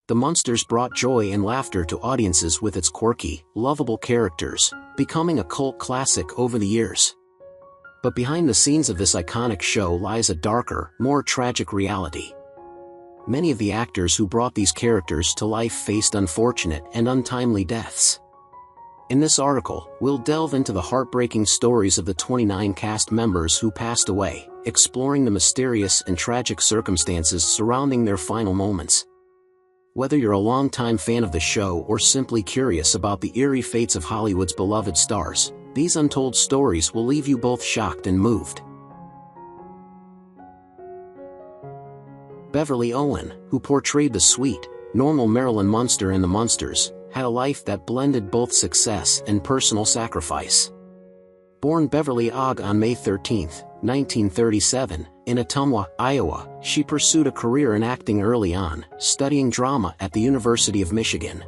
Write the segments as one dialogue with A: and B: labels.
A: The Munsters brought joy and laughter to audiences with its quirky, lovable characters, becoming a cult classic over the years. But behind the scenes of this iconic show lies a darker, more tragic reality. Many of the actors who brought these characters to life faced unfortunate and untimely deaths. In this article, we'll delve into the heartbreaking stories of the 29 cast members who passed away, exploring the mysterious and tragic circumstances surrounding their final moments. Whether you're a longtime fan of the show or simply curious about the eerie fates of Hollywood's beloved stars, these untold stories will leave you both shocked and moved. Beverly Owen, who portrayed the sweet, normal Marilyn Munster in The Munsters, had a life that blended both success and personal sacrifice. Born Beverly Ogg on May 13, 1937, in Ottumwa, Iowa, she pursued a career in acting early on, studying drama at the University of Michigan.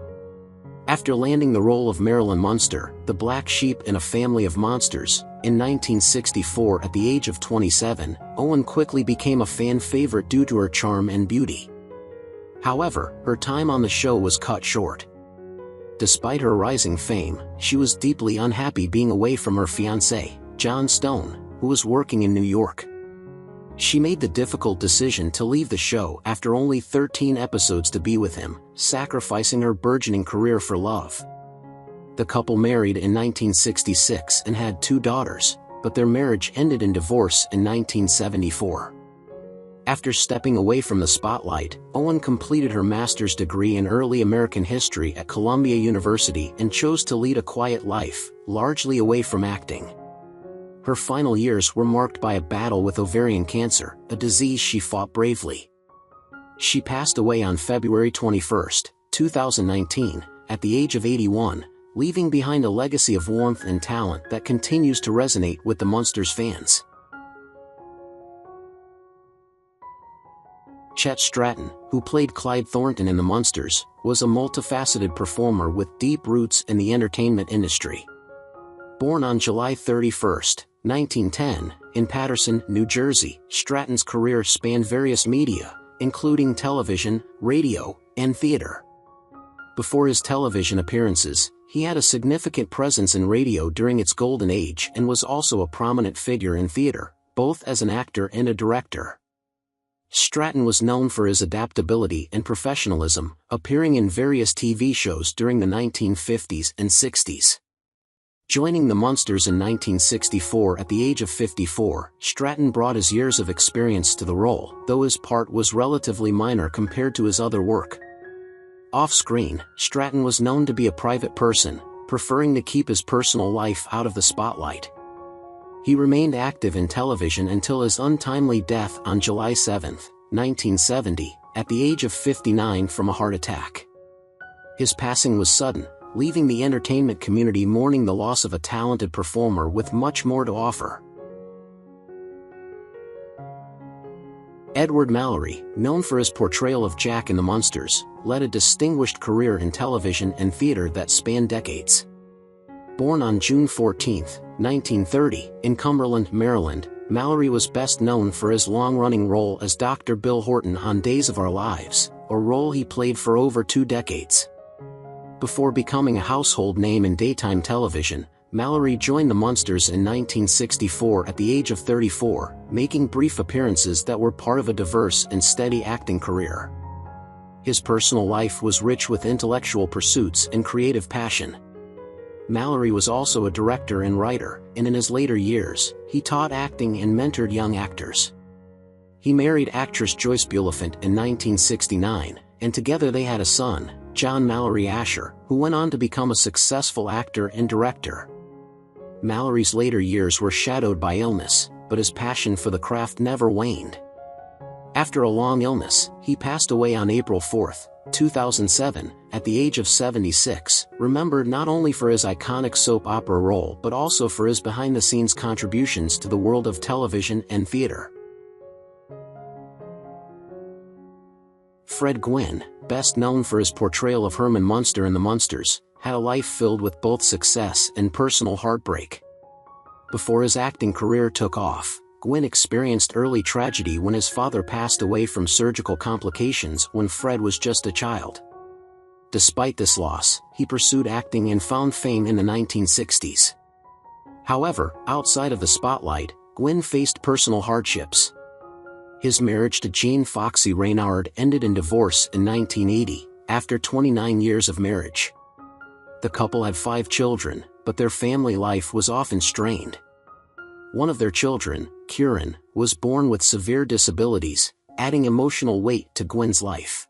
A: After landing the role of Marilyn Munster, the black sheep in a family of monsters, in 1964 at the age of 27, Owen quickly became a fan favorite due to her charm and beauty. However, her time on the show was cut short. Despite her rising fame, she was deeply unhappy being away from her fiancé, John Stone, who was working in New York. She made the difficult decision to leave the show after only 13 episodes to be with him, sacrificing her burgeoning career for love. The couple married in 1966 and had 2 daughters, but their marriage ended in divorce in 1974. After stepping away from the spotlight, Owen completed her master's degree in early American history at Columbia University and chose to lead a quiet life, largely away from acting. Her final years were marked by a battle with ovarian cancer, a disease she fought bravely. She passed away on February 21, 2019, at the age of 81, leaving behind a legacy of warmth and talent that continues to resonate with the Munsters fans. Chet Stratton, who played Clyde Thornton in The Munsters, was a multifaceted performer with deep roots in the entertainment industry. Born on July 31, 1910, in Paterson, New Jersey, Stratton's career spanned various media, including television, radio, and theater. Before his television appearances, he had a significant presence in radio during its golden age and was also a prominent figure in theater, both as an actor and a director. Stratton was known for his adaptability and professionalism, appearing in various TV shows during the 1950s and 60s. Joining the Munsters in 1964 at the age of 54, Stratton brought his years of experience to the role, though his part was relatively minor compared to his other work. Off-screen, Stratton was known to be a private person, preferring to keep his personal life out of the spotlight. He remained active in television until his untimely death on July 7, 1970, at the age of 59 from a heart attack. His passing was sudden, leaving the entertainment community mourning the loss of a talented performer with much more to offer. Edward Mallory, known for his portrayal of Jack in The Munsters, led a distinguished career in television and theater that spanned decades. Born on June 14, 1930, in Cumberland, Maryland, Mallory was best known for his long-running role as Dr. Bill Horton on Days of Our Lives, a role he played for over 2 decades. Before becoming a household name in daytime television, Mallory joined the Munsters in 1964 at the age of 34, making brief appearances that were part of a diverse and steady acting career. His personal life was rich with intellectual pursuits and creative passion. Mallory was also a director and writer, and in his later years, he taught acting and mentored young actors. He married actress Joyce Bulifant in 1969, and together they had a son, John Mallory Asher, who went on to become a successful actor and director. Mallory's later years were shadowed by illness, but his passion for the craft never waned. After a long illness, he passed away on April 4, 2007, at the age of 76, remembered not only for his iconic soap opera role but also for his behind-the-scenes contributions to the world of television and theater. Fred Gwynne, best known for his portrayal of Herman Munster in The Munsters, had a life filled with both success and personal heartbreak. Before his acting career took off, Gwynne experienced early tragedy when his father passed away from surgical complications when Fred was just a child. Despite this loss, he pursued acting and found fame in the 1960s. However, outside of the spotlight, Gwynne faced personal hardships. His marriage to Jane Foxy Reynard ended in divorce in 1980, after 29 years of marriage. The couple had 5 children, but their family life was often strained. One of their children, Kieran, was born with severe disabilities, adding emotional weight to Gwynne's life.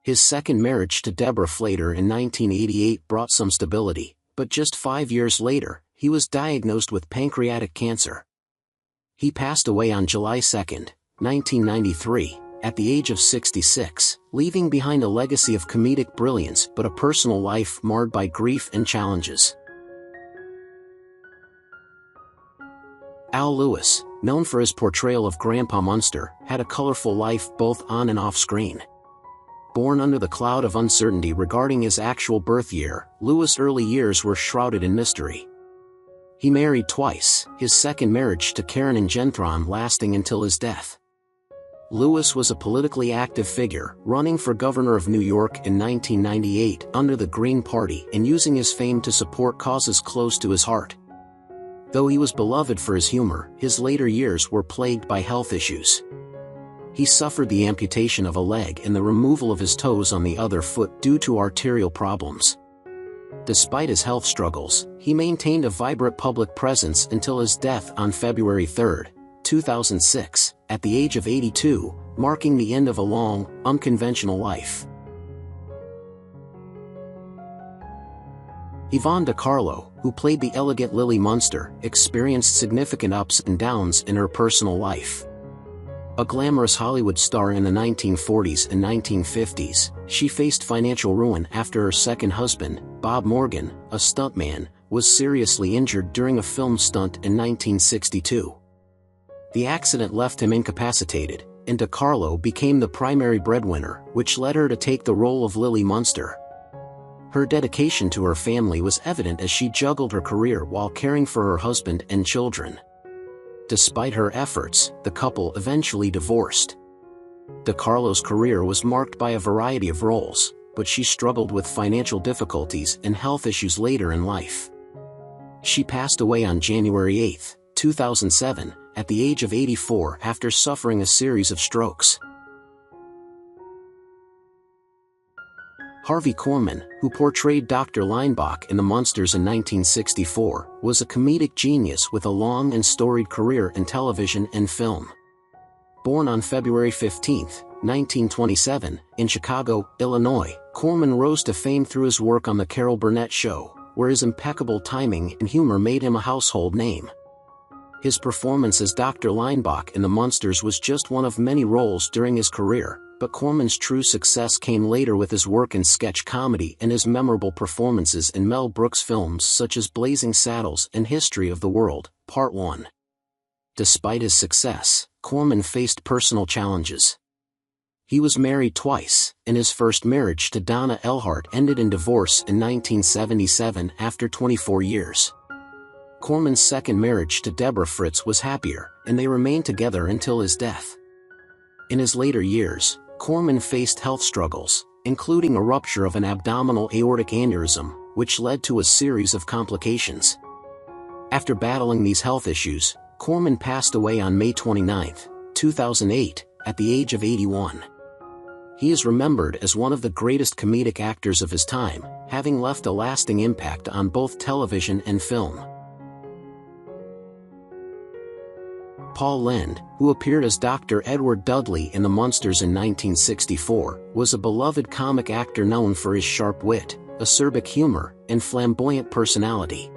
A: His second marriage to Deborah Flater in 1988 brought some stability, but just 5 years later, he was diagnosed with pancreatic cancer. He passed away on July 2, 1993, at the age of 66, leaving behind a legacy of comedic brilliance but a personal life marred by grief and challenges. Al Lewis, known for his portrayal of Grandpa Munster, had a colorful life both on and off screen. Born under the cloud of uncertainty regarding his actual birth year, Lewis' early years were shrouded in mystery. He married twice, his second marriage to Karen and Genthron lasting until his death. Lewis was a politically active figure, running for governor of New York in 1998 under the Green Party and using his fame to support causes close to his heart. Though he was beloved for his humor, his later years were plagued by health issues. He suffered the amputation of a leg and the removal of his toes on the other foot due to arterial problems. Despite his health struggles, he maintained a vibrant public presence until his death on February 3, 2006, at the age of 82, marking the end of a long, unconventional life. Yvonne Carlo, who played the elegant Lily Munster, experienced significant ups and downs in her personal life. A glamorous Hollywood star in the 1940s and 1950s, she faced financial ruin after her second husband, Bob Morgan, a stuntman, was seriously injured during a film stunt in 1962. The accident left him incapacitated, and DeCarlo became the primary breadwinner, which led her to take the role of Lily Munster. Her dedication to her family was evident as she juggled her career while caring for her husband and children. Despite her efforts, the couple eventually divorced. DeCarlo's career was marked by a variety of roles, but she struggled with financial difficulties and health issues later in life. She passed away on January 8, 2007, at the age of 84 after suffering a series of strokes. Harvey Korman, who portrayed Dr. Leinbach in The Munsters in 1964, was a comedic genius with a long and storied career in television and film. Born on February 15, 1927, in Chicago, Illinois, Korman rose to fame through his work on The Carol Burnett Show, where his impeccable timing and humor made him a household name. His performance as Dr. Leinbach in The Munsters was just one of many roles during his career, but Korman's true success came later with his work in sketch comedy and his memorable performances in Mel Brooks films such as Blazing Saddles and History of the World, Part 1. Despite his success, Korman faced personal challenges. He was married twice, and his first marriage to Donna Earhart ended in divorce in 1977 after 24 years. Korman's second marriage to Deborah Fritz was happier, and they remained together until his death. In his later years, Korman faced health struggles, including a rupture of an abdominal aortic aneurysm, which led to a series of complications. After battling these health issues, Korman passed away on May 29, 2008, at the age of 81. He is remembered as one of the greatest comedic actors of his time, having left a lasting impact on both television and film. Paul Lynde, who appeared as Dr. Edward Dudley in The Munsters in 1964, was a beloved comic actor known for his sharp wit, acerbic humor, and flamboyant personality.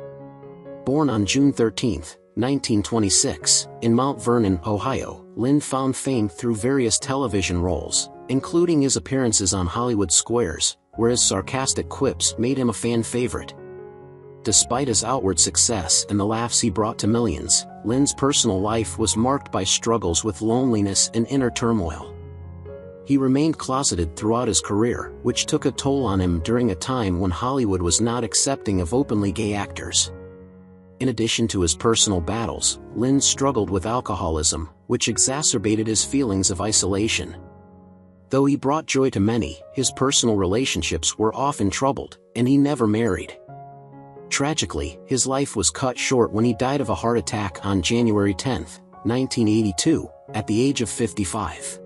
A: Born on June 13, 1926, in Mount Vernon, Ohio, Lynde found fame through various television roles, including his appearances on Hollywood Squares, where his sarcastic quips made him a fan favorite. Despite his outward success and the laughs he brought to millions, Lynde's personal life was marked by struggles with loneliness and inner turmoil. He remained closeted throughout his career, which took a toll on him during a time when Hollywood was not accepting of openly gay actors. In addition to his personal battles, Lynde struggled with alcoholism, which exacerbated his feelings of isolation. Though he brought joy to many, his personal relationships were often troubled, and he never married. Tragically, his life was cut short when he died of a heart attack on January 10, 1982, at the age of 55.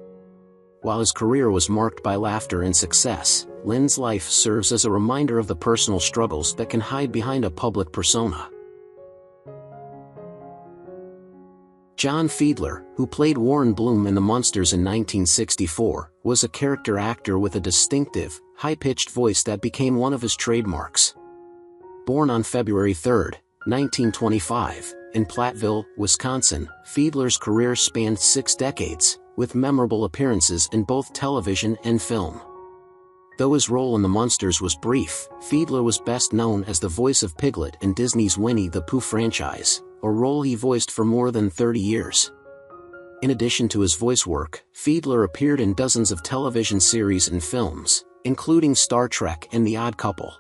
A: While his career was marked by laughter and success, Lynn's life serves as a reminder of the personal struggles that can hide behind a public persona. John Fiedler, who played Warren Bloom in The Munsters in 1964, was a character actor with a distinctive, high-pitched voice that became one of his trademarks. Born on February 3, 1925, in Platteville, Wisconsin, Fiedler's career spanned 6 decades, with memorable appearances in both television and film. Though his role in The Munsters was brief, Fiedler was best known as the voice of Piglet in Disney's Winnie the Pooh franchise, a role he voiced for more than 30 years. In addition to his voice work, Fiedler appeared in dozens of television series and films, including Star Trek and The Odd Couple.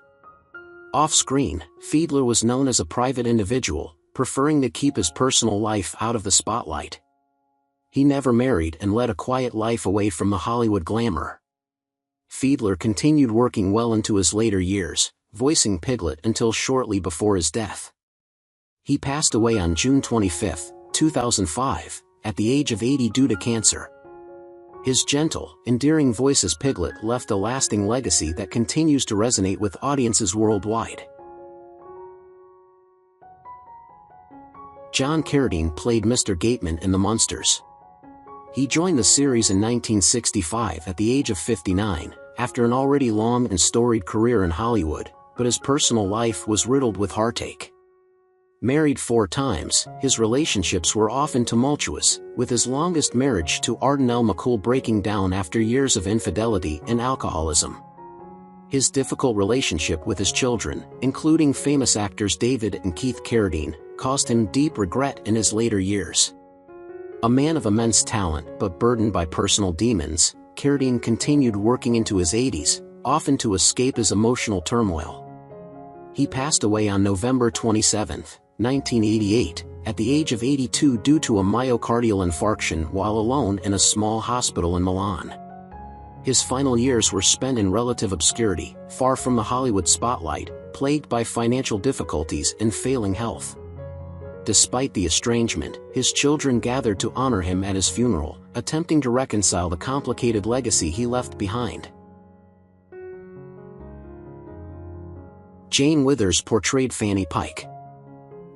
A: Off-screen, Fiedler was known as a private individual, preferring to keep his personal life out of the spotlight. He never married and led a quiet life away from the Hollywood glamour. Fiedler continued working well into his later years, voicing Piglet until shortly before his death. He passed away on June 25, 2005, at the age of 80 due to cancer. His gentle, endearing voice as Piglet left a lasting legacy that continues to resonate with audiences worldwide. John Carradine played Mr. Gateman in The Munsters. He joined the series in 1965 at the age of 59, after an already long and storied career in Hollywood, but his personal life was riddled with heartache. Married 4 times, his relationships were often tumultuous, with his longest marriage to Arden L. McCool breaking down after years of infidelity and alcoholism. His difficult relationship with his children, including famous actors David and Keith Carradine, caused him deep regret in his later years. A man of immense talent but burdened by personal demons, Carradine continued working into his 80s, often to escape his emotional turmoil. He passed away on November 27, 1988, at the age of 82 due to a myocardial infarction while alone in a small hospital in Milan. His final years were spent in relative obscurity, far from the Hollywood spotlight, plagued by financial difficulties and failing health. Despite the estrangement, his children gathered to honor him at his funeral, attempting to reconcile the complicated legacy he left behind. Jane Withers portrayed Fanny Pike.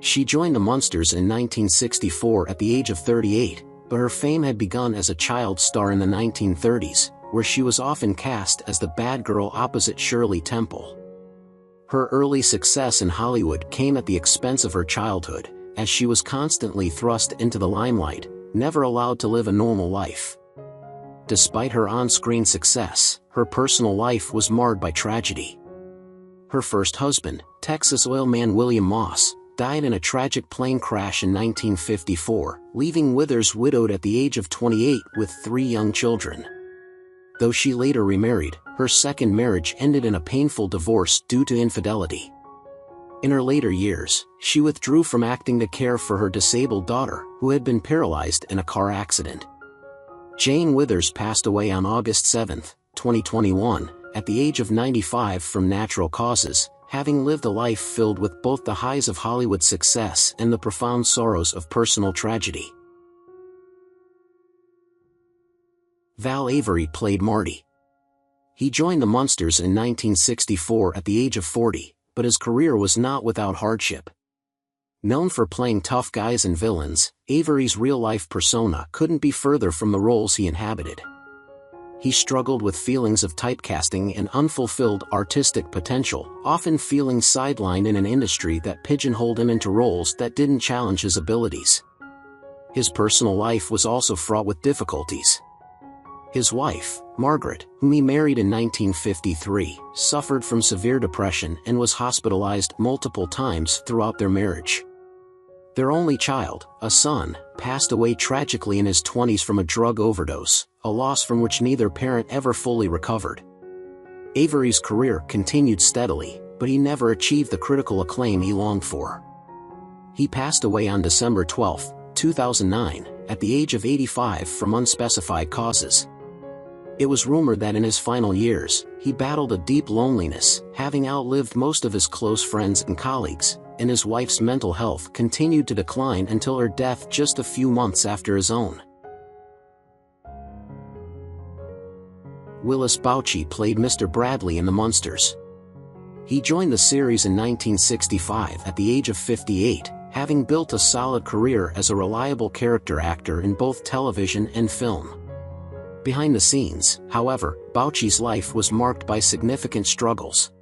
A: She joined the Munsters in 1964 at the age of 38, but her fame had begun as a child star in the 1930s, where she was often cast as the bad girl opposite Shirley Temple. Her early success in Hollywood came at the expense of her childhood, as she was constantly thrust into the limelight, never allowed to live a normal life. Despite her on-screen success, her personal life was marred by tragedy. Her first husband, Texas oil man William Moss, died in a tragic plane crash in 1954, leaving Withers widowed at the age of 28 with 3 young children. Though she later remarried, her second marriage ended in a painful divorce due to infidelity. In her later years, she withdrew from acting to care for her disabled daughter, who had been paralyzed in a car accident. Jane Withers passed away on August 7, 2021, at the age of 95 from natural causes, having lived a life filled with both the highs of Hollywood success and the profound sorrows of personal tragedy. Val Avery played Marty. He joined the Munsters in 1964 at the age of 40, but his career was not without hardship. Known for playing tough guys and villains, Avery's real-life persona couldn't be further from the roles he inhabited. He struggled with feelings of typecasting and unfulfilled artistic potential, often feeling sidelined in an industry that pigeonholed him into roles that didn't challenge his abilities. His personal life was also fraught with difficulties. His wife, Margaret, whom he married in 1953, suffered from severe depression and was hospitalized multiple times throughout their marriage. Their only child, a son, passed away tragically in his 20s from a drug overdose, a loss from which neither parent ever fully recovered. Avery's career continued steadily, but he never achieved the critical acclaim he longed for. He passed away on December 12, 2009, at the age of 85 from unspecified causes. It was rumored that in his final years, he battled a deep loneliness, having outlived most of his close friends and colleagues, and his wife's mental health continued to decline until her death just a few months after his own. Willis Bouchy played Mr. Bradley in The Munsters. He joined the series in 1965 at the age of 58, having built a solid career as a reliable character actor in both television and film. Behind the scenes, however, Bouchy's life was marked by significant struggles.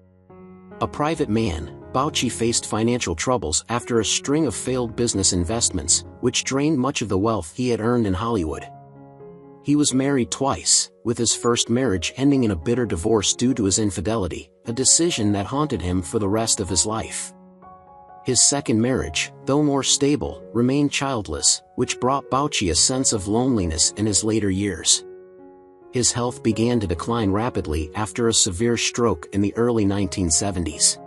A: A private man, Bouchy faced financial troubles after a string of failed business investments, which drained much of the wealth he had earned in Hollywood. He was married twice, with his first marriage ending in a bitter divorce due to his infidelity, a decision that haunted him for the rest of his life. His second marriage, though more stable, remained childless, which brought Bouchy a sense of loneliness in his later years. His health began to decline rapidly after a severe stroke in the early 1970s.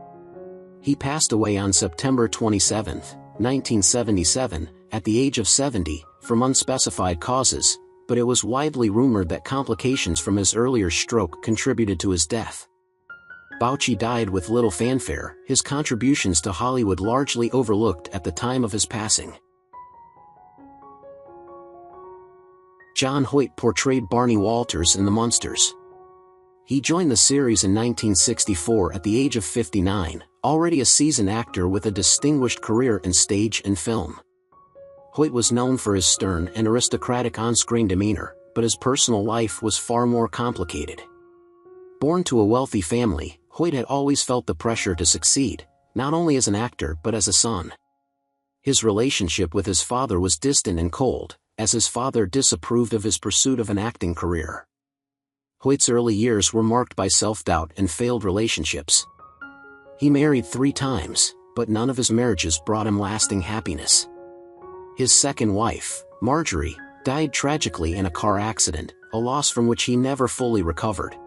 A: He passed away on September 27, 1977, at the age of 70, from unspecified causes, but it was widely rumored that complications from his earlier stroke contributed to his death. Bouchy died with little fanfare, his contributions to Hollywood largely overlooked at the time of his passing. John Hoyt portrayed Barney Walters in The Munsters. He joined the series in 1964 at the age of 59, already a seasoned actor with a distinguished career in stage and film. Hoyt was known for his stern and aristocratic on-screen demeanor, but his personal life was far more complicated. Born to a wealthy family, Hoyt had always felt the pressure to succeed, not only as an actor but as a son. His relationship with his father was distant and cold, as his father disapproved of his pursuit of an acting career. Hoyt's early years were marked by self-doubt and failed relationships. He married 3 times, but none of his marriages brought him lasting happiness. His second wife, Marjorie, died tragically in a car accident, a loss from which he never fully recovered.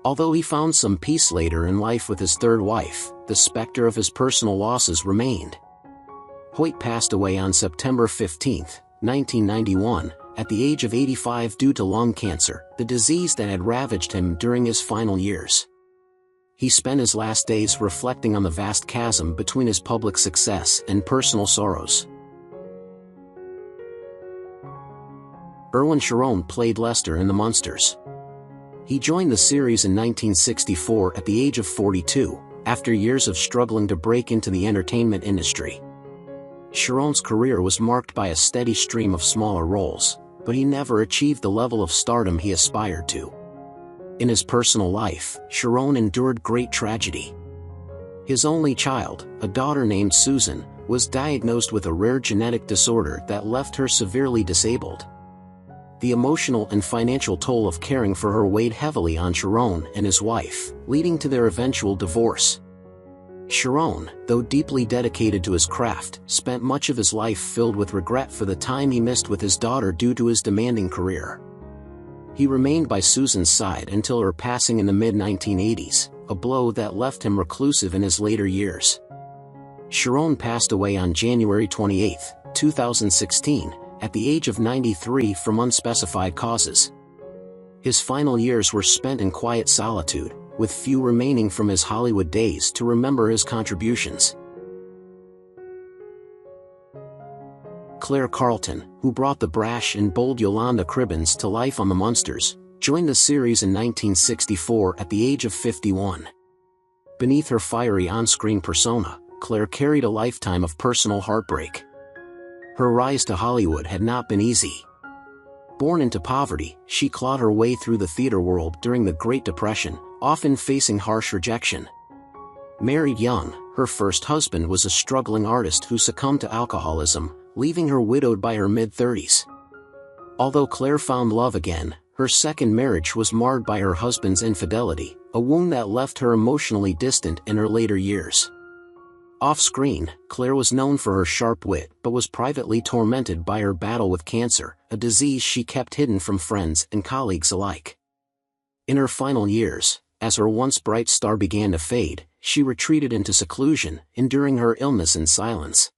A: Although he found some peace later in life with his third wife, the specter of his personal losses remained. Hoyt passed away on September 15, 1991, at the age of 85 due to lung cancer, the disease that had ravaged him during his final years. He spent his last days reflecting on the vast chasm between his public success and personal sorrows. Erwin Chiron played Lester in The Munsters. He joined the series in 1964 at the age of 42, after years of struggling to break into the entertainment industry. Chiron's career was marked by a steady stream of smaller roles, but he never achieved the level of stardom he aspired to. In his personal life, Chiron endured great tragedy. His only child, a daughter named Susan, was diagnosed with a rare genetic disorder that left her severely disabled. The emotional and financial toll of caring for her weighed heavily on Chiron and his wife, leading to their eventual divorce. Chiron, though deeply dedicated to his craft, spent much of his life filled with regret for the time he missed with his daughter due to his demanding career. He remained by Susan's side until her passing in the mid-1980s, a blow that left him reclusive in his later years. Chiron passed away on January 28, 2016, at the age of 93 from unspecified causes. His final years were spent in quiet solitude, with few remaining from his Hollywood days to remember his contributions. Claire Carlton, who brought the brash and bold Yolanda Cribbins to life on The Munsters, joined the series in 1964 at the age of 51. Beneath her fiery on-screen persona, Claire carried a lifetime of personal heartbreak. Her rise to Hollywood had not been easy. Born into poverty, she clawed her way through the theater world during the Great Depression, often facing harsh rejection. Married young, her first husband was a struggling artist who succumbed to alcoholism, leaving her widowed by her mid-30s. Although Claire found love again, her second marriage was marred by her husband's infidelity, a wound that left her emotionally distant in her later years. Off-screen, Claire was known for her sharp wit but was privately tormented by her battle with cancer, a disease she kept hidden from friends and colleagues alike. In her final years, as her once bright star began to fade, she retreated into seclusion, enduring her illness in silence.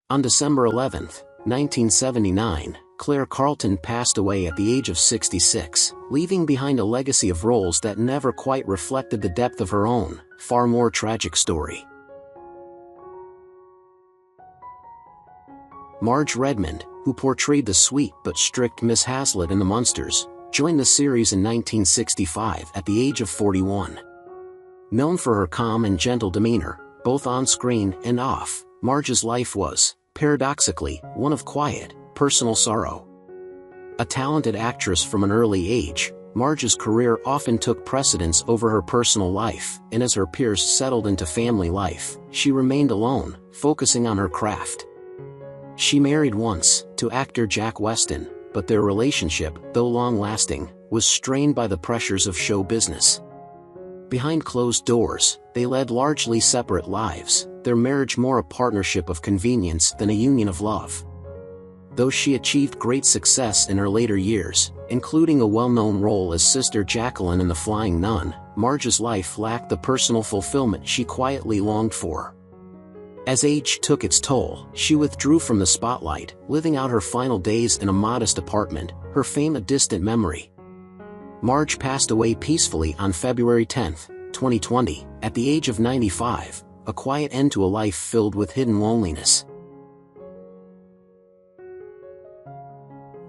A: On December 11, 1979, Claire Carlton passed away at the age of 66, leaving behind a legacy of roles that never quite reflected the depth of her own, far more tragic story. Marge Redmond, who portrayed the sweet but strict Miss Hazlitt in The Munsters, joined the series in 1965 at the age of 41. Known for her calm and gentle demeanor, both on-screen and off, Marge's life was, paradoxically, one of quiet, personal sorrow. A talented actress from an early age, Marge's career often took precedence over her personal life, and as her peers settled into family life, she remained alone, focusing on her craft. She married once, to actor Jack Weston, but their relationship, though long-lasting, was strained by the pressures of show business. Behind closed doors, they led largely separate lives, their marriage more a partnership of convenience than a union of love. Though she achieved great success in her later years, including a well-known role as Sister Jacqueline in The Flying Nun, Marge's life lacked the personal fulfillment she quietly longed for. As age took its toll, she withdrew from the spotlight, living out her final days in a modest apartment, her fame a distant memory. Marge passed away peacefully on February 10, 2020, at the age of 95, a quiet end to a life filled with hidden loneliness.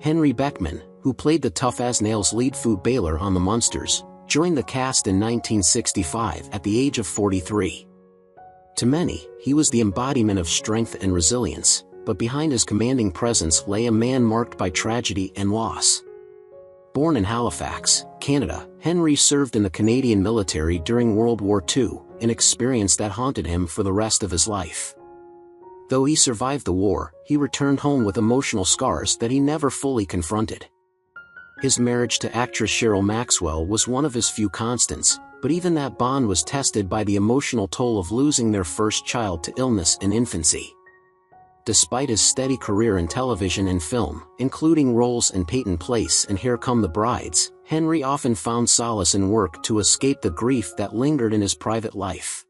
A: Henry Beckman, who played the tough-as-nails lead Food Baylor on The Munsters, joined the cast in 1965 at the age of 43. To many, he was the embodiment of strength and resilience, but behind his commanding presence lay a man marked by tragedy and loss. Born in Halifax, Canada, Henry served in the Canadian military during World War II, an experience that haunted him for the rest of his life. Though he survived the war, he returned home with emotional scars that he never fully confronted. His marriage to actress Cheryl Maxwell was one of his few constants, but even that bond was tested by the emotional toll of losing their first child to illness in infancy. Despite his steady career in television and film, including roles in Peyton Place and Here Come the Brides, Henry often found solace in work to escape the grief that lingered in his private life.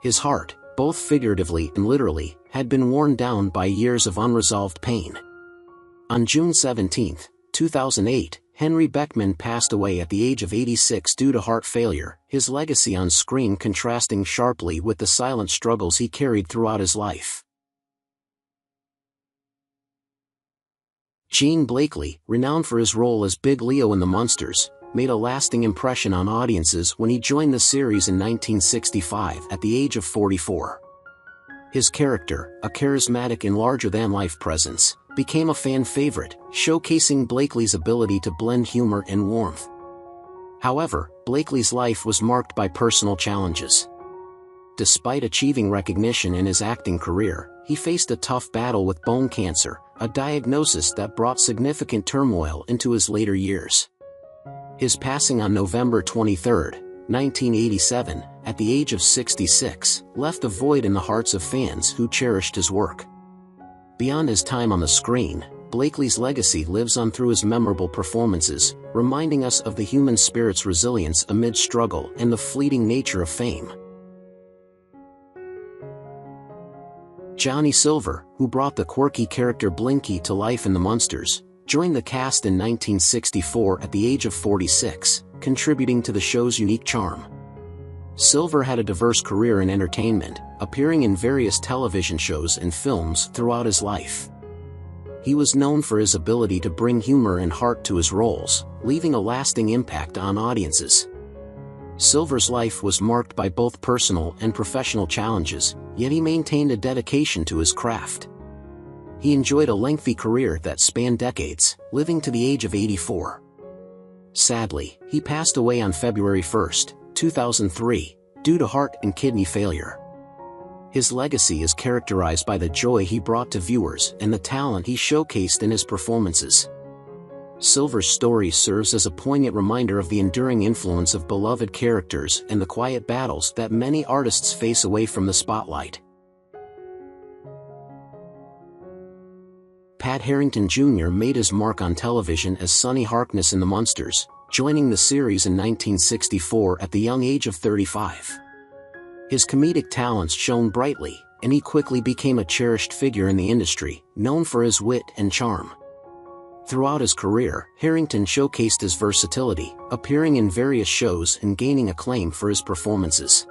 A: His heart, both figuratively and literally, had been worn down by years of unresolved pain. On June 17, 2008, Henry Beckman passed away at the age of 86 due to heart failure, his legacy on screen contrasting sharply with the silent struggles he carried throughout his life. Gene Blakely, renowned for his role as Big Leo in The Munsters, made a lasting impression on audiences when he joined the series in 1965 at the age of 44. His character, a charismatic and larger-than-life presence, became a fan favorite, showcasing Blakely's ability to blend humor and warmth. However, Blakely's life was marked by personal challenges. Despite achieving recognition in his acting career, he faced a tough battle with bone cancer, a diagnosis that brought significant turmoil into his later years. His passing on November 23, 1987, at the age of 66, left a void in the hearts of fans who cherished his work. Beyond his time on the screen, Blakely's legacy lives on through his memorable performances, reminding us of the human spirit's resilience amid struggle and the fleeting nature of fame. Johnny Silver, who brought the quirky character Blinky to life in The Munsters, joined the cast in 1964 at the age of 46, contributing to the show's unique charm. Silver had a diverse career in entertainment, appearing in various television shows and films throughout his life. He was known for his ability to bring humor and heart to his roles, leaving a lasting impact on audiences. Silver's life was marked by both personal and professional challenges, yet he maintained a dedication to his craft. He enjoyed a lengthy career that spanned decades, living to the age of 84. Sadly, he passed away on February 1, 2003, due to heart and kidney failure. His legacy is characterized by the joy he brought to viewers and the talent he showcased in his performances. Silver's story serves as a poignant reminder of the enduring influence of beloved characters and the quiet battles that many artists face away from the spotlight. Pat Harrington Jr. made his mark on television as Sonny Harkness in The Munsters, joining the series in 1964 at the young age of 35. His comedic talents shone brightly, and he quickly became a cherished figure in the industry, known for his wit and charm. Throughout his career, Harrington showcased his versatility, appearing in various shows and gaining acclaim for his performances.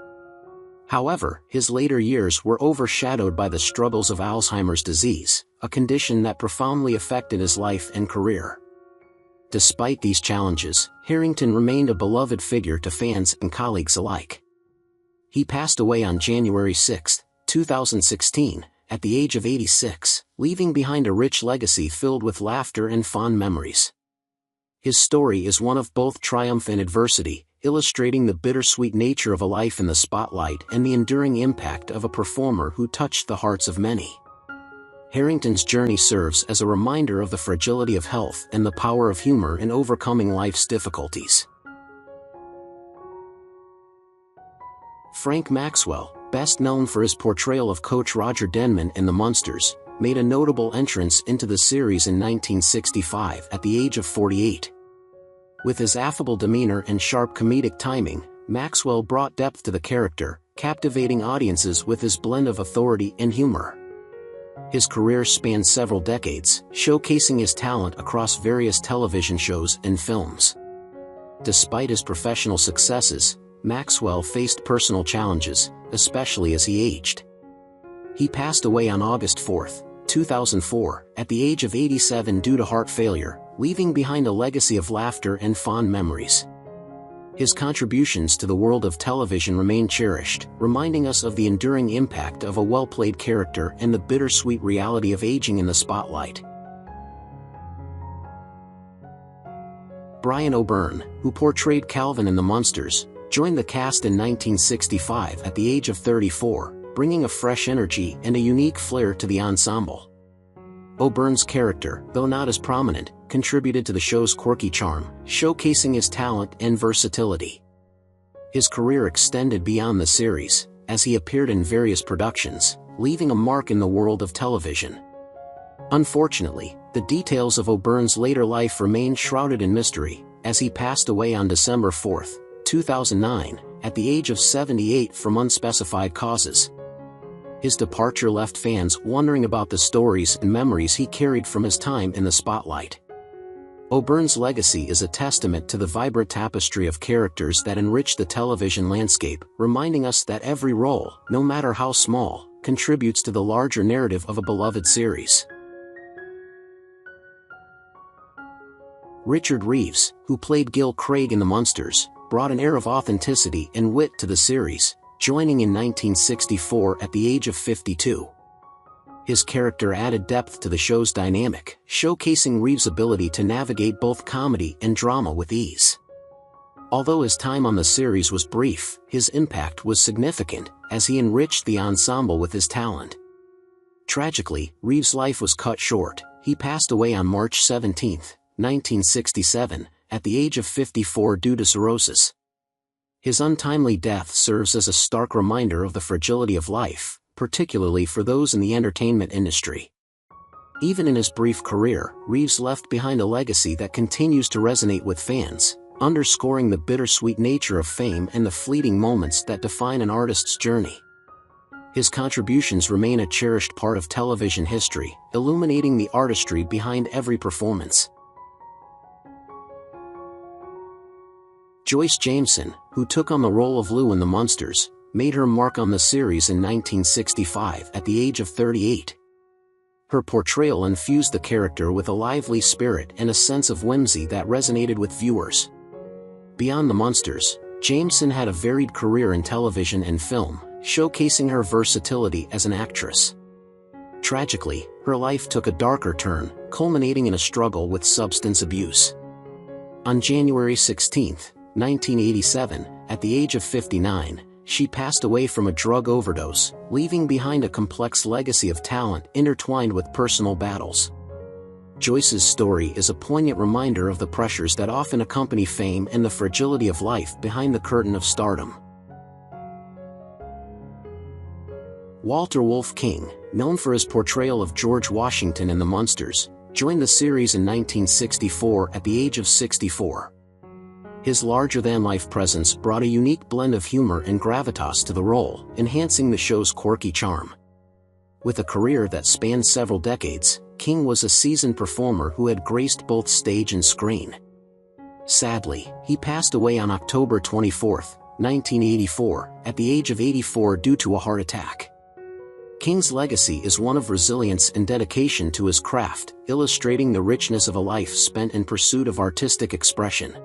A: However, his later years were overshadowed by the struggles of Alzheimer's disease, a condition that profoundly affected his life and career. Despite these challenges, Harrington remained a beloved figure to fans and colleagues alike. He passed away on January 6, 2016, at the age of 86, leaving behind a rich legacy filled with laughter and fond memories. His story is one of both triumph and adversity, illustrating the bittersweet nature of a life in the spotlight and the enduring impact of a performer who touched the hearts of many. Harrington's journey serves as a reminder of the fragility of health and the power of humor in overcoming life's difficulties. Frank Maxwell, best known for his portrayal of Coach Roger Denman in The Munsters, made a notable entrance into the series in 1965 at the age of 48. With his affable demeanor and sharp comedic timing, Maxwell brought depth to the character, captivating audiences with his blend of authority and humor. His career spanned several decades, showcasing his talent across various television shows and films. Despite his professional successes, Maxwell faced personal challenges, especially as he aged. He passed away on August 4, 2004, at the age of 87 due to heart failure, leaving behind a legacy of laughter and fond memories. His contributions to the world of television remain cherished, reminding us of the enduring impact of a well-played character and the bittersweet reality of aging in the spotlight. Brian O'Byrne, who portrayed Calvin in The Munsters, joined the cast in 1965 at the age of 34, bringing a fresh energy and a unique flair to the ensemble. O'Byrne's character, though not as prominent, contributed to the show's quirky charm, showcasing his talent and versatility. His career extended beyond the series, as he appeared in various productions, leaving a mark in the world of television. Unfortunately, the details of O'Byrne's later life remain shrouded in mystery, as he passed away on December 4, 2009, at the age of 78 from unspecified causes. His departure left fans wondering about the stories and memories he carried from his time in the spotlight. O'Byrne's legacy is a testament to the vibrant tapestry of characters that enrich the television landscape, reminding us that every role, no matter how small, contributes to the larger narrative of a beloved series. Richard Reeves, who played Gil Craig in The Munsters, brought an air of authenticity and wit to the series, joining in 1964 at the age of 52. His character added depth to the show's dynamic, showcasing Reeves' ability to navigate both comedy and drama with ease. Although his time on the series was brief, his impact was significant, as he enriched the ensemble with his talent. Tragically, Reeves' life was cut short. He passed away on March 17, 1967, at the age of 54 due to cirrhosis. His untimely death serves as a stark reminder of the fragility of life, particularly for those in the entertainment industry. Even in his brief career, Reeves left behind a legacy that continues to resonate with fans, underscoring the bittersweet nature of fame and the fleeting moments that define an artist's journey. His contributions remain a cherished part of television history, illuminating the artistry behind every performance. Joyce Jameson, who took on the role of Lou in The Munsters, made her mark on the series in 1965 at the age of 38. Her portrayal infused the character with a lively spirit and a sense of whimsy that resonated with viewers. Beyond The Munsters, Jameson had a varied career in television and film, showcasing her versatility as an actress. Tragically, her life took a darker turn, culminating in a struggle with substance abuse. On January 16, 1987, at the age of 59, she passed away from a drug overdose, leaving behind a complex legacy of talent intertwined with personal battles. Joyce's story is a poignant reminder of the pressures that often accompany fame and the fragility of life behind the curtain of stardom. Walter Wolfe King, known for his portrayal of George Washington in The Munsters, joined the series in 1964 at the age of 64. His larger-than-life presence brought a unique blend of humor and gravitas to the role, enhancing the show's quirky charm. With a career that spanned several decades, King was a seasoned performer who had graced both stage and screen. Sadly, he passed away on October 24, 1984, at the age of 84 due to a heart attack. King's legacy is one of resilience and dedication to his craft, illustrating the richness of a life spent in pursuit of artistic expression.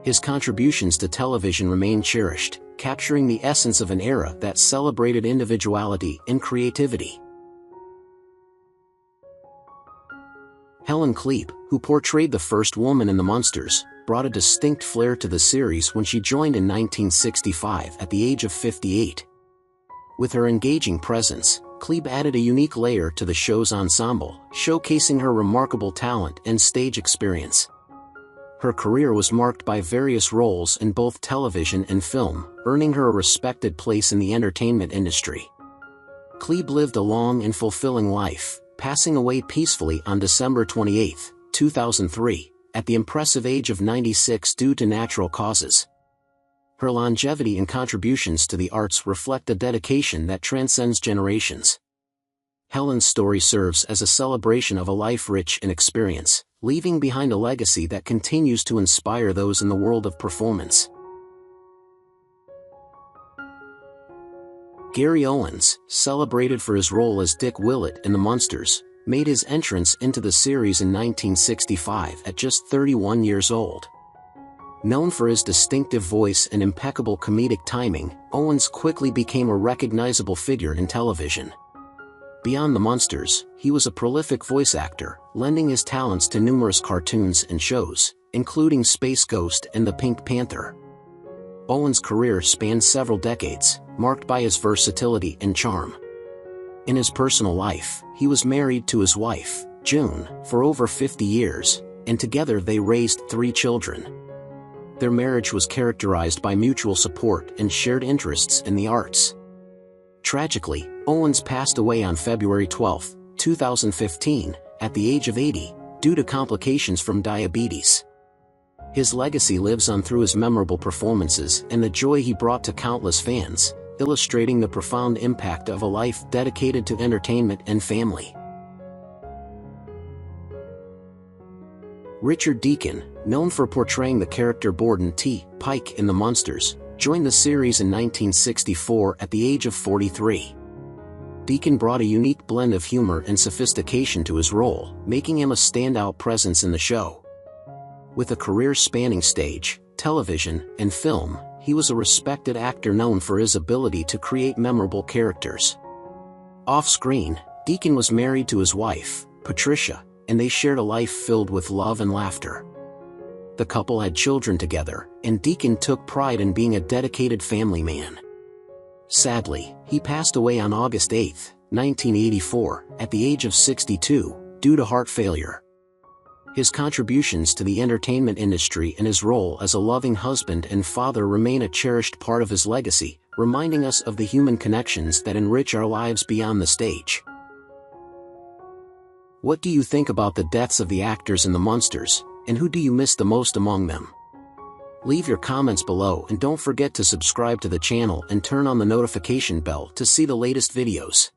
A: His contributions to television remain cherished, capturing the essence of an era that celebrated individuality and creativity. Helen Kleeb, who portrayed the first woman in the Munsters, brought a distinct flair to the series when she joined in 1965 at the age of 58. With her engaging presence, Kleeb added a unique layer to the show's ensemble, showcasing her remarkable talent and stage experience. Her career was marked by various roles in both television and film, earning her a respected place in the entertainment industry. Kleeb lived a long and fulfilling life, passing away peacefully on December 28, 2003, at the impressive age of 96 due to natural causes. Her longevity and contributions to the arts reflect a dedication that transcends generations. Helen's story serves as a celebration of a life rich in experience, leaving behind a legacy that continues to inspire those in the world of performance. Gary Owens, celebrated for his role as Dick Willett in The Munsters, made his entrance into the series in 1965 at just 31 years old. Known for his distinctive voice and impeccable comedic timing, Owens quickly became a recognizable figure in television. Beyond The Munsters, he was a prolific voice actor, lending his talents to numerous cartoons and shows, including Space Ghost and The Pink Panther. Owens' career spanned several decades, marked by his versatility and charm. In his personal life, he was married to his wife, June, for over 50 years, and together they raised 3 children. Their marriage was characterized by mutual support and shared interests in the arts. Tragically, Owens passed away on February 12, 2015, at the age of 80, due to complications from diabetes. His legacy lives on through his memorable performances and the joy he brought to countless fans, illustrating the profound impact of a life dedicated to entertainment and family. Richard Deacon, known for portraying the character Borden T. Pike in The Munsters, joined the series in 1964 at the age of 43. Deacon brought a unique blend of humor and sophistication to his role, making him a standout presence in the show. With a career spanning stage, television, and film, he was a respected actor known for his ability to create memorable characters. Off-screen, Deacon was married to his wife, Patricia, and they shared a life filled with love and laughter. The couple had children together, and Deacon took pride in being a dedicated family man. Sadly, he passed away on August 8, 1984, at the age of 62, due to heart failure. His contributions to the entertainment industry and his role as a loving husband and father remain a cherished part of his legacy, reminding us of the human connections that enrich our lives beyond the stage. What do you think about the deaths of the actors in The Munsters, and who do you miss the most among them? Leave your comments below and don't forget to subscribe to the channel and turn on the notification bell to see the latest videos.